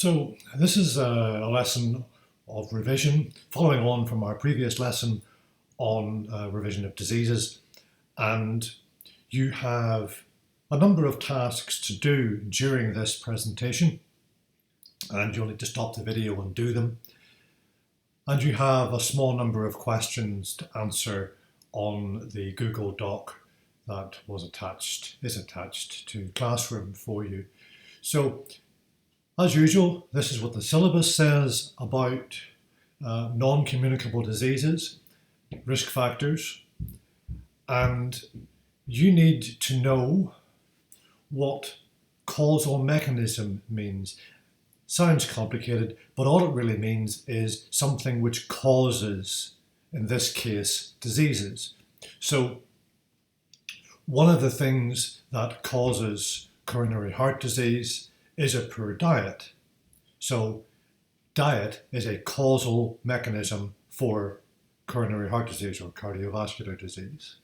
So this is a lesson of revision, following on from our previous lesson on revision of diseases. And you have a number of tasks to do during this presentation, and you'll need to stop the video and do them. And you have a small number of questions to answer on the Google Doc that is attached to Classroom for you. So, as usual, this is what the syllabus says about non-communicable diseases, risk factors, and you need to know what causal mechanism means. Sounds complicated, but all it really means is something which causes, in this case, diseases. So one of the things that causes coronary heart disease is a poor diet. So diet is a causal mechanism for coronary heart disease or cardiovascular disease.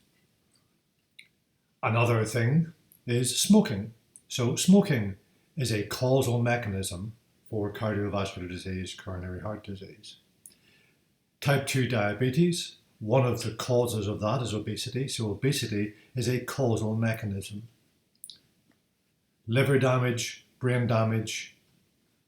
Another thing is smoking. So smoking is a causal mechanism for cardiovascular disease, coronary heart disease. Type 2 diabetes, one of the causes of that is obesity. So obesity is a causal mechanism. Liver damage, brain damage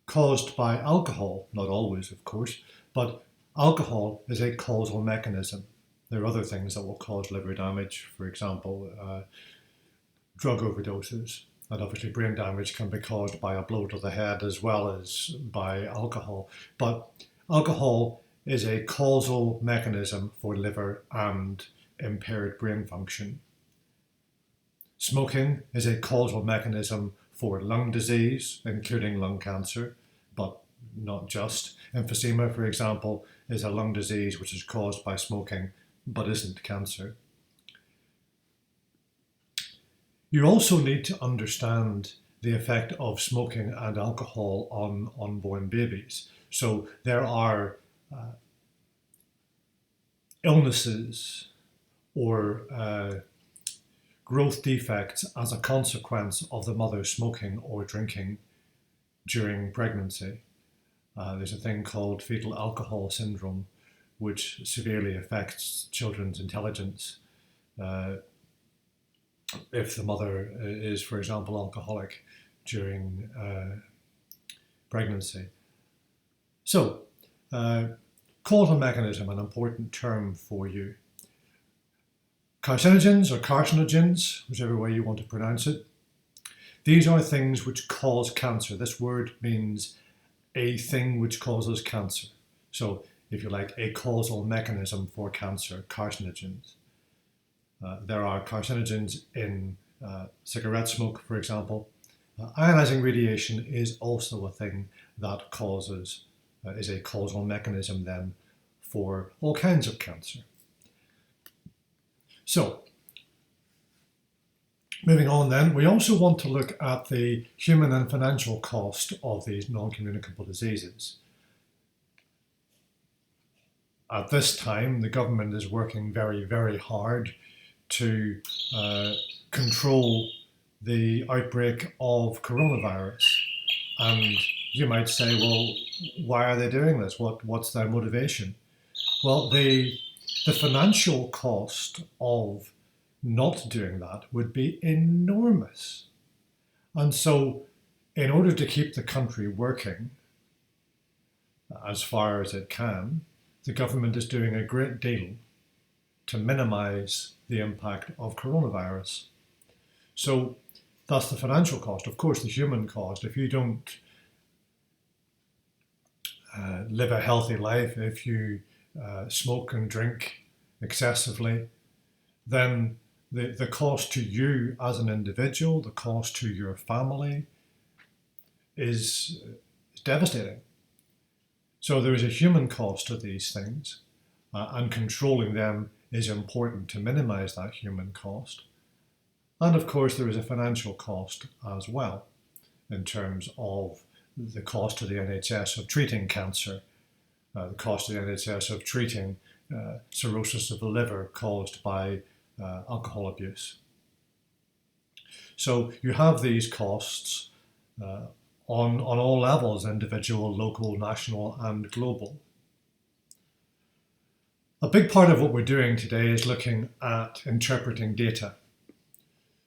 caused by alcohol, not always of course, but alcohol is a causal mechanism. There are other things that will cause liver damage, for example, drug overdoses. And obviously brain damage can be caused by a blow to the head as well as by alcohol. But alcohol is a causal mechanism for liver and impaired brain function. Smoking is a causal mechanism for lung disease, including lung cancer, but not just. Emphysema, for example, is a lung disease which is caused by smoking, but isn't cancer. You also need to understand the effect of smoking and alcohol on unborn babies. So there are illnesses or growth defects as a consequence of the mother smoking or drinking during pregnancy. There's a thing called fetal alcohol syndrome, which severely affects children's intelligence. If the mother is, for example, alcoholic during pregnancy. So, causal mechanism, an important term for you. Carcinogens or carcinogens, whichever way you want to pronounce it. These are things which cause cancer. This word means a thing which causes cancer. So, if you like, a causal mechanism for cancer, carcinogens. There are carcinogens in cigarette smoke, for example. Ionizing radiation is also a thing that is a causal mechanism then for all kinds of cancer. So, moving on then, we also want to look at the human and financial cost of these non-communicable diseases. At this time, the government is working very, very hard to control the outbreak of coronavirus. And you might say, well, why are they doing this? What's their motivation? Well, the financial cost of not doing that would be enormous. And so in order to keep the country working as far as it can, the government is doing a great deal to minimize the impact of coronavirus. So that's the financial cost. Of course, the human cost, if you don't live a healthy life, if you smoke and drink excessively, then the cost to you as an individual, the cost to your family is devastating. So there is a human cost to these things, and controlling them is important to minimize that human cost. And of course, there is a financial cost as well, in terms of the cost to the NHS of treating cancer, the cost to the NHS of treating cirrhosis of the liver caused by alcohol abuse. So you have these costs on all levels, individual, local, national, and global. A big part of what we're doing today is looking at interpreting data.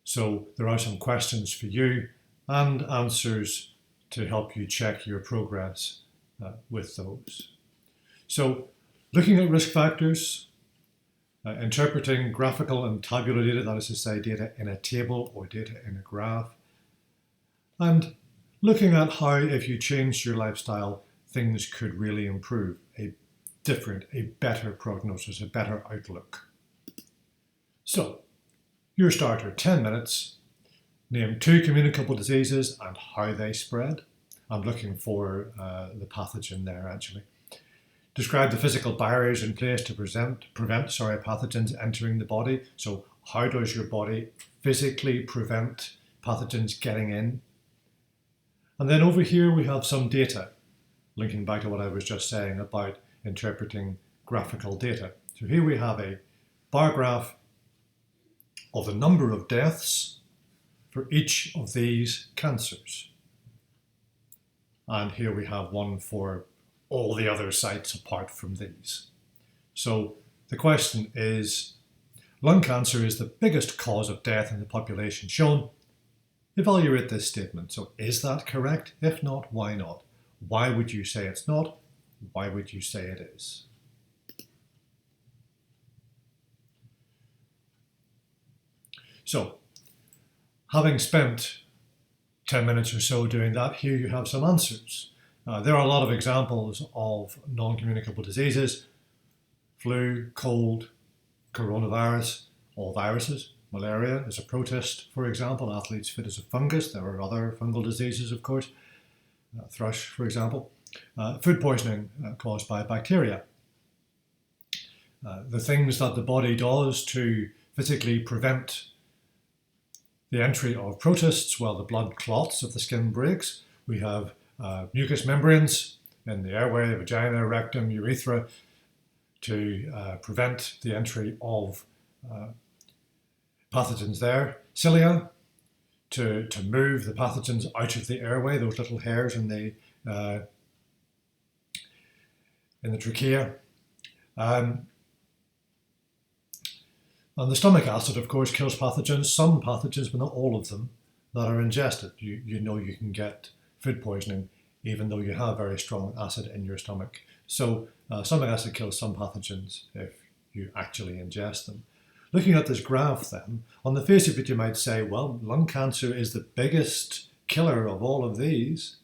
So there are some questions for you and answers to help you check your progress with those. So looking at risk factors, interpreting graphical and tabular data, that is to say data in a table or data in a graph, and looking at how if you change your lifestyle, things could really improve, a better prognosis, a better outlook. So, your starter, 10 minutes, name 2 communicable diseases and how they spread. I'm looking for the pathogen there actually. Describe the physical barriers in place to prevent pathogens entering the body. So how does your body physically prevent pathogens getting in? And then over here we have some data, linking back to what I was just saying about interpreting graphical data. So here we have a bar graph of the number of deaths for each of these cancers. And here we have one for all the other sites apart from these. So the question is, lung cancer is the biggest cause of death in the population shown. Evaluate this statement. So is that correct? If not, why not? Why would you say it's not? Why would you say it is? So, having spent 10 minutes or so doing that, here you have some answers. There are a lot of examples of non-communicable diseases: flu, cold, coronavirus, all viruses. Malaria is a protist, for example. Athlete's fit as a fungus. There are other fungal diseases, of course. Thrush, for example. Food poisoning caused by bacteria. The things that the body does to physically prevent the entry of protists, well, the blood clots if the skin breaks. We have mucous membranes in the airway, vagina, rectum, urethra to prevent the entry of pathogens there. Cilia to move the pathogens out of the airway, those little hairs in the trachea. And the stomach acid, of course, kills pathogens, some pathogens, but not all of them, that are ingested. You know you can get food poisoning even though you have very strong acid in your stomach. So stomach acid kills some pathogens if you actually ingest them. Looking at this graph then, on the face of it you might say, well, lung cancer is the biggest killer of all of these,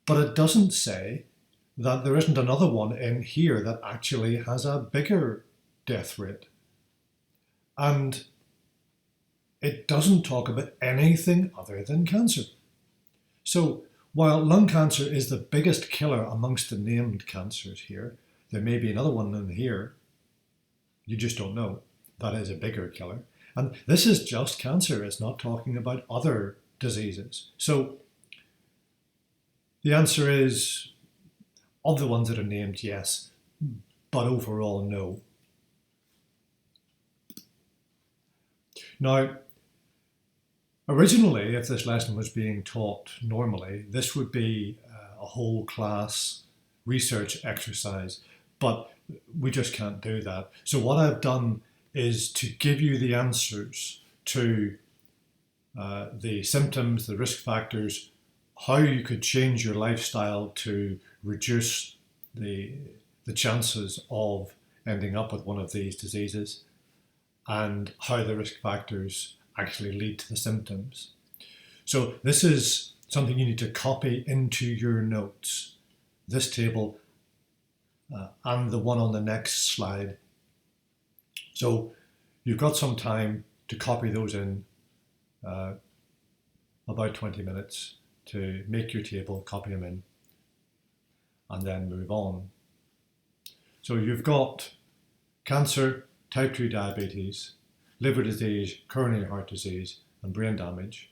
but it doesn't say that there isn't another one in here that actually has a bigger death rate. And it doesn't talk about anything other than cancer. So while lung cancer is the biggest killer amongst the named cancers here, there may be another one in here. You just don't know. That is a bigger killer. And this is just cancer. It's not talking about other diseases. So the answer is, of the ones that are named, yes, but overall, no. Now, originally, if this lesson was being taught normally, this would be a whole class research exercise, but we just can't do that. So what I've done is to give you the answers to the symptoms, the risk factors, how you could change your lifestyle to reduce the chances of ending up with one of these diseases, and how the risk factors actually lead to the symptoms. So this is something you need to copy into your notes. This table and the one on the next slide. So you've got some time to copy those in, about 20 minutes to make your table, copy them in, and then move on. So you've got cancer, type 2 diabetes, liver disease, coronary heart disease, and brain damage.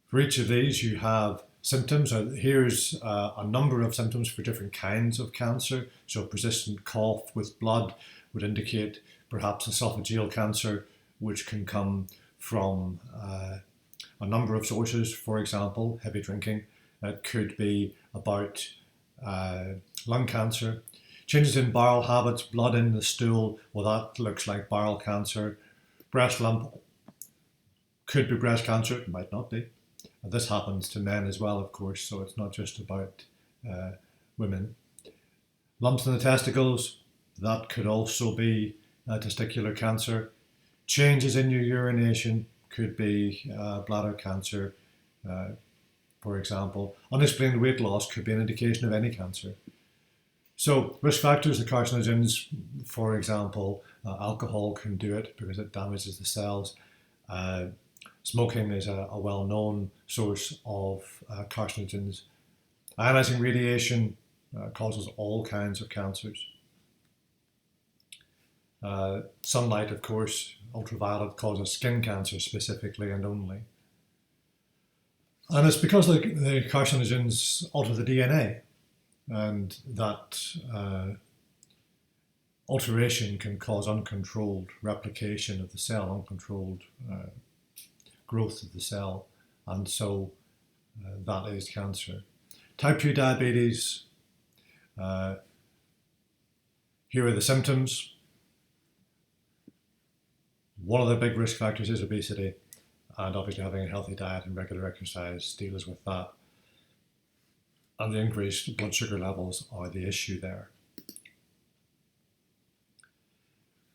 For each of these you have symptoms. Here's a number of symptoms for different kinds of cancer. So persistent cough with blood would indicate perhaps esophageal cancer, which can come from a number of sources. For example, heavy drinking. It could be about lung cancer. Changes in bowel habits, blood in the stool, well, that looks like bowel cancer. Breast lump could be breast cancer, it might not be. This happens to men as well, of course, so it's not just about women. Lumps in the testicles, that could also be testicular cancer. Changes in your urination could be bladder cancer, for example. Unexplained weight loss could be an indication of any cancer. So risk factors, the carcinogens, for example, alcohol can do it because it damages the cells. Smoking is a well-known source of carcinogens. Ionizing radiation causes all kinds of cancers. Sunlight, of course, ultraviolet, causes skin cancer specifically and only. And it's because the carcinogens alter the DNA, and that alteration can cause uncontrolled replication of the cell, uncontrolled growth of the cell, and so that is cancer. Type 2 diabetes, here are the symptoms. One of the big risk factors is obesity, and obviously having a healthy diet and regular exercise deals with that. And the increased blood sugar levels are the issue there.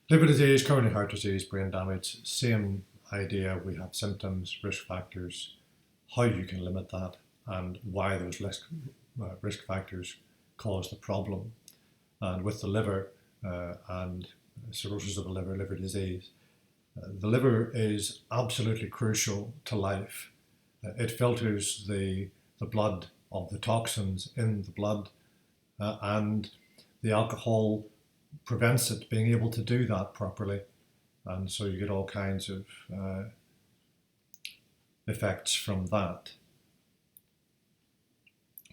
Liver disease, coronary heart disease, brain damage, same idea. We have symptoms, risk factors, how you can limit that, and why those risk factors cause the problem. And with the liver and cirrhosis of the liver, liver disease, the liver is absolutely crucial to life. It filters the blood of the toxins in the blood, and the alcohol prevents it being able to do that properly, and so you get all kinds of effects from that.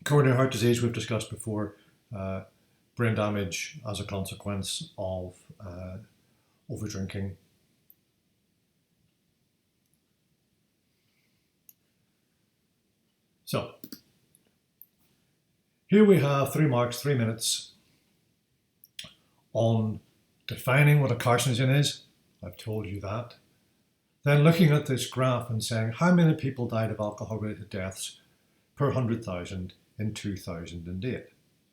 Coronary heart disease we've discussed before, brain damage as a consequence of overdrinking. So here we have 3 marks, 3 minutes on defining what a carcinogen is. I've told you that. Then looking at this graph and saying how many people died of alcohol-related deaths per 100,000 in 2008.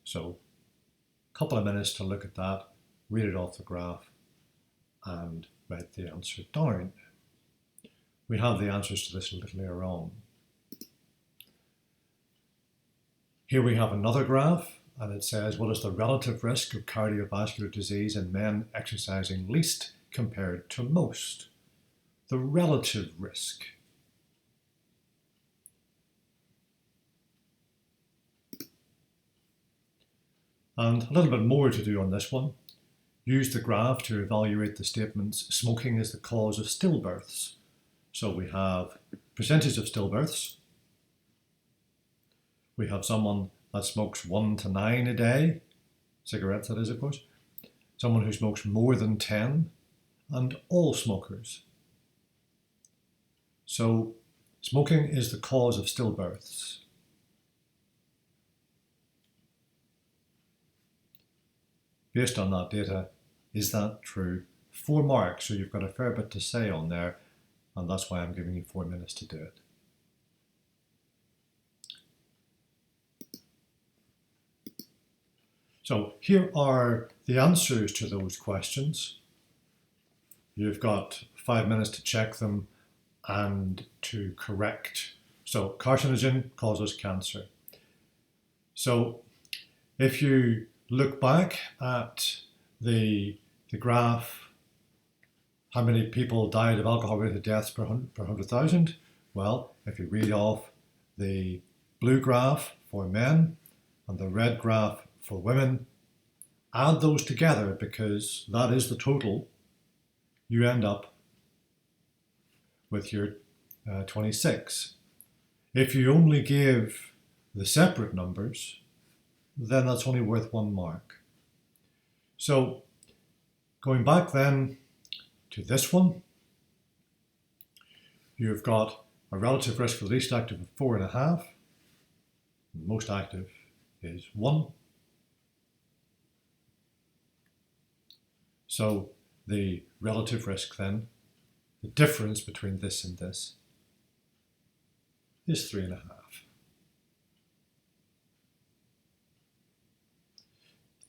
So a couple of minutes to look at that, read it off the graph, and write the answer down. We have the answers to this a little later on. Here we have another graph, and it says, what is the relative risk of cardiovascular disease in men exercising least compared to most? The relative risk. And a little bit more to do on this one. Use the graph to evaluate the statements, smoking is the cause of stillbirths. So we have percentage of stillbirths. We have someone that smokes 1 to 9 a day, cigarettes that is, of course. Someone who smokes more than 10, and all smokers. So smoking is the cause of stillbirths. Based on that data, is that true? 4 marks, so you've got a fair bit to say on there, and that's why I'm giving you 4 minutes to do it. So here are the answers to those questions. You've got 5 minutes to check them and to correct. So carcinogen causes cancer. So if you look back at the graph, how many people died of alcohol-related deaths per 100,000? Well, if you read off the blue graph for men and the red graph for women, add those together because that is the total, you end up with your 26. If you only give the separate numbers, then that's only worth 1 mark. So going back then to this one, you've got A relative risk for the least active of 4.5. Most active is 1. So the relative risk then, the difference between this and this, is 3.5.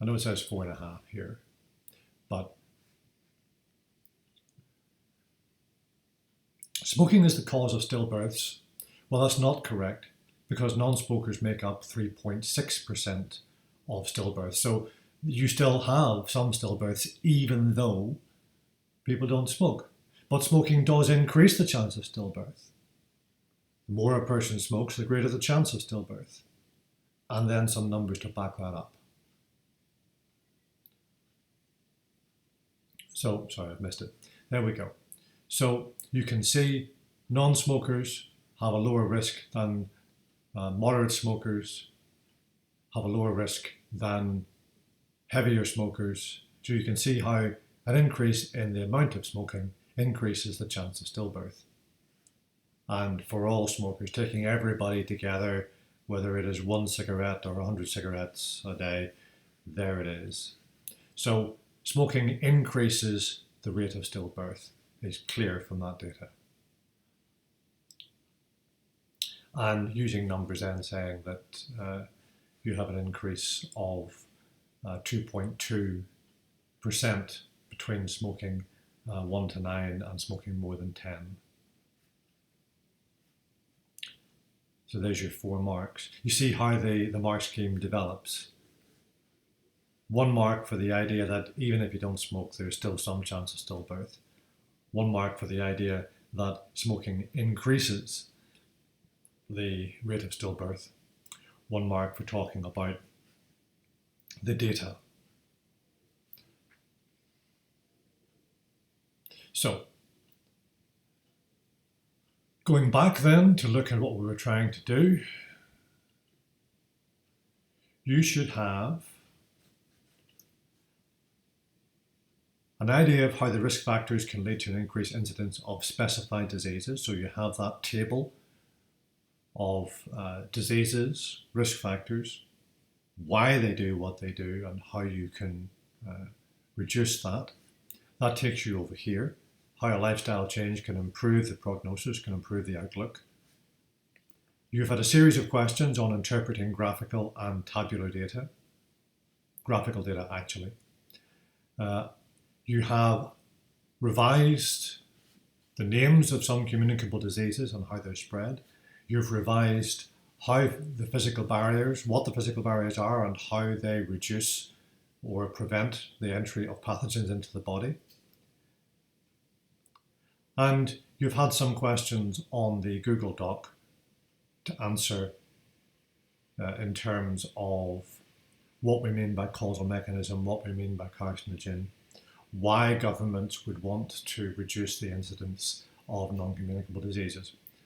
I know it says 4.5 here, but smoking is the cause of stillbirths. Well, that's not correct, because non-smokers make up 3.6% of stillbirths. So you still have some stillbirths even though people don't smoke. But smoking does increase the chance of stillbirth. The more a person smokes, the greater the chance of stillbirth. And then some numbers to back that up. So, sorry, I've missed it. There we go. So you can see non-smokers have a lower risk than moderate smokers, have a lower risk than heavier smokers. So you can see how an increase in the amount of smoking increases the chance of stillbirth. And for all smokers, taking everybody together, whether it is 1 cigarette or 100 cigarettes a day, there it is. So smoking increases the rate of stillbirth, is clear from that data. And using numbers then saying that you have an increase of 2.2% between smoking 1 to 9 and smoking more than 10. So there's your 4 marks. You see how the mark scheme develops. 1 mark for the idea that even if you don't smoke, there's still some chance of stillbirth. 1 mark for the idea that smoking increases the rate of stillbirth. 1 mark for talking about the data. So, going back then to look at what we were trying to do, you should have an idea of how the risk factors can lead to an increased incidence of specified diseases. So you have that table of diseases, risk factors, why they do what they do, and how you can reduce that. That takes you over here, how a lifestyle change can improve the prognosis, can improve the outlook. You've had a series of questions on interpreting graphical and tabular data, graphical data actually. You have revised the names of some communicable diseases and how they're spread. You've revised how the physical barriers, what the physical barriers are and how they reduce or prevent the entry of pathogens into the body. And you've had some questions on the Google Doc to answer in terms of what we mean by causal mechanism, what we mean by carcinogen, why governments would want to reduce the incidence of non-communicable diseases.